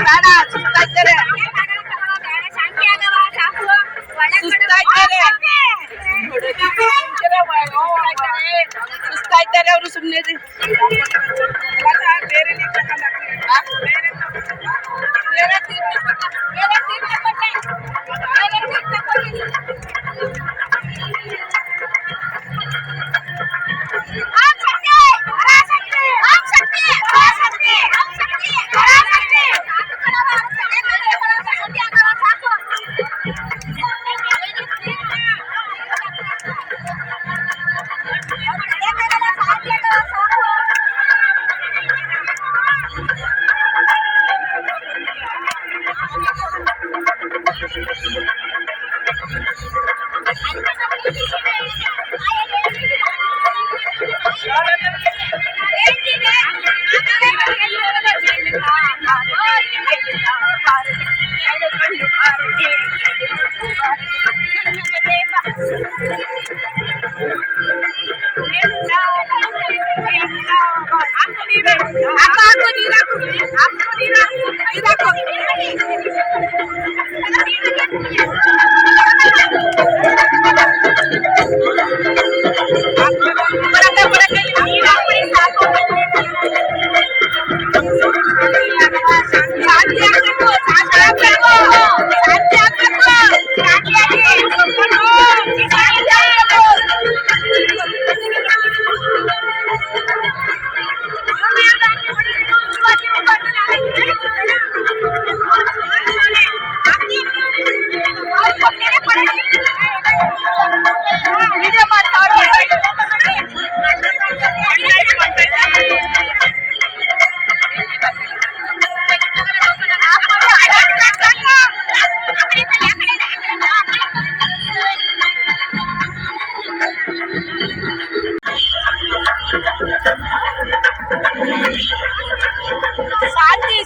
ಬೇಡ ಸುಸ್ತಾಯ್ತಾರೆ ಸುಸ್ತಾಯ್ತಾರೆ ಅವರು ಸುಮ್ಮನೆ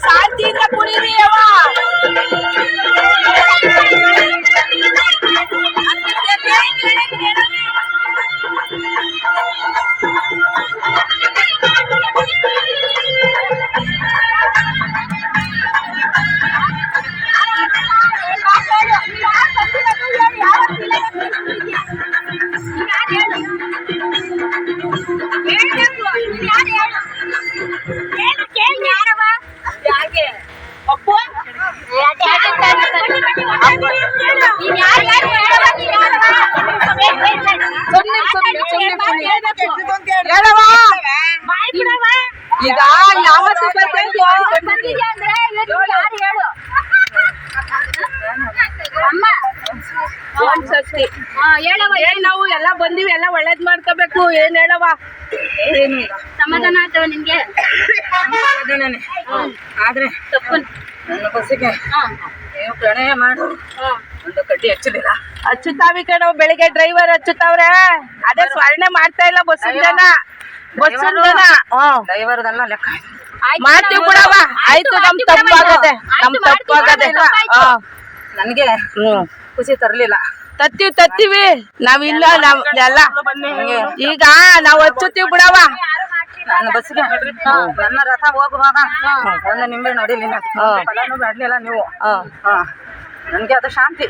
ಶಾಂತಿಯಿಂದ ಕುಡೀರಿ ಅವ ಈಗ ಯಾವತ್ತು ಒಂದ್ಸತಿ ನಾವು ಎಲ್ಲ ಬಂದಿವಿ, ಎಲ್ಲ ಒಳ್ಳೇದ್ ಮಾಡ್ಕೋಬೇಕು. ಏನ್ ಹೇಳವ? ಸಮಾಧಾನ ಆಗ್ತವ ನಿಮ್ಗೆ? ಆದ್ರೆ ನನ್ನ ಬಸ್ಸಿಗೆ ನೀವು ಪ್ರಣಯ ಮಾಡು, ಒಂದು ಕಡ್ಡಿ ಹಚ್ಚಲಿಲ್ಲ. ಹಚ್ಚುತ್ತಾವಿ ಕಣ, ಬೆಳಿಗ್ಗೆ ಡ್ರೈವರ್ ಹಚ್ಚುತ್ತಾವ್ರೆ. ಅದೇ ಸ್ಮರಣೆ ಮಾಡ್ತಾ ಇಲ್ಲ ಬಸ್ಸಿಂದನ. ಡ್ರೈವರ್ದೆಲ್ಲ ಲೆಕ್ಕ ಮಾಡ್ತೀವಿ ಬಿಡವ. ಆಯ್ತು, ನಮ್ ತಪ್ಪಾಗದೆ, ನನ್ಗೆ ಖುಷಿ ತರ್ಲಿಲ್ಲ. ತತ್ತೀವಿ ನಾವಿಲ್ಲ, ಎಲ್ಲ ಈಗ ನಾವು ಹಚ್ಚುತ್ತೀವಿ ಬಿಡವ. ನನ್ನ ಬಸ್ಸಿಗೆ ನನ್ನ ರಥ ಹೋಗುವಾಗ ಒಂದು ನಿಂಬೆ ನೋಡಿಲಿಲ್ಲ, ಫಲನೂ ಬೇಡಲಿಲ್ಲ ನೀವು. ನನ್ಗೆ ಅದು ಶಾಂತಿ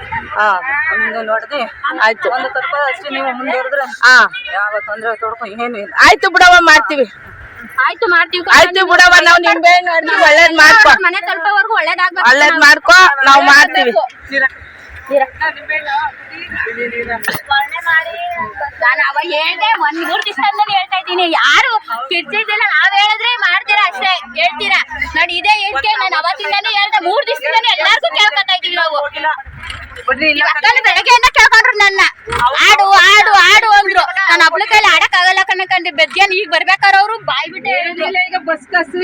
ಒಂದು ನೋಡ್ದಿ. ಆಯ್ತು, ಒಂದು ಸ್ವಲ್ಪ ಅಷ್ಟೇ ನೀವು ಮುಂದುವರೆದ್ರೆ ಯಾವ ತೊಂದರೆ ತೊಡ್ಕೊ ಏನು ಇಲ್ಲ. ಆಯ್ತು ಬಿಡವ, ಮಾಡ್ತೀವಿ. ಆಯ್ತು ಬಿಡವ, ನಾವು ನಿಂಬೆ ನೋಡ್ತೀವಿ. ಒಳ್ಳೇದ್ ಮಾಡ್ಕೊ, ಮನೆ ತಲುಪೋವರೆಗೂ ಒಳ್ಳೇದ್ ಮಾಡ್ಕೊ, ನಾವು ಮಾಡ್ತೀವಿ. ನಾನು ಅವಾಗ ಹೇಳ್ದೆ, 1-3 ದಿವಸದಲ್ಲಿ ಹೇಳ್ತಾ ಇದ್ದೀನಿ. ಯಾರು ಕಿಡ್ಸಿದ್ದಿಲ್ಲ, ನಾವ್ ಹೇಳಿದ್ರೆ ಮಾಡ್ತೀರಾ ಅಷ್ಟೇ, ಹೇಳ್ತೀರಾ ನೋಡಿ. ಇದೇ ಹೇಳಿಕೆ ನಾನು ಅವತ್ತಿಂದಾನೇ ಹೇಳ್ದೆ, 3 ದಿವಸದಿಂದ ಎಲ್ಲಾರ್ಗು ಕೇಳ್ಕೊತಾ ಇದೀವಿ ನಾವು. ಬೆಳಗ್ಗೆಯಿಂದ ಕೇಳ್ಕೊಂಡ್ರು ನನ್ನ, ಆಡು ಆಡು ಆಡು ಅಂದ್ರು. ನಾನು ಒಬ್ಳ ಕೈಲಿ ಆಡಕ್ ಆಗಲ್ಲ ಕಣಕಂದ್ರೆ ಬೆದ್ಗೆನ್ ಈಗ ಬರ್ಬೇಕಾದ್ರೆ ಅವ್ರು ಬಾಯ್ ಬಿಟ್ಟೆ ಹೇಳಿದ್ರಿಲ್ಲ. ಈಗ ಬಸ್ ಕಸ್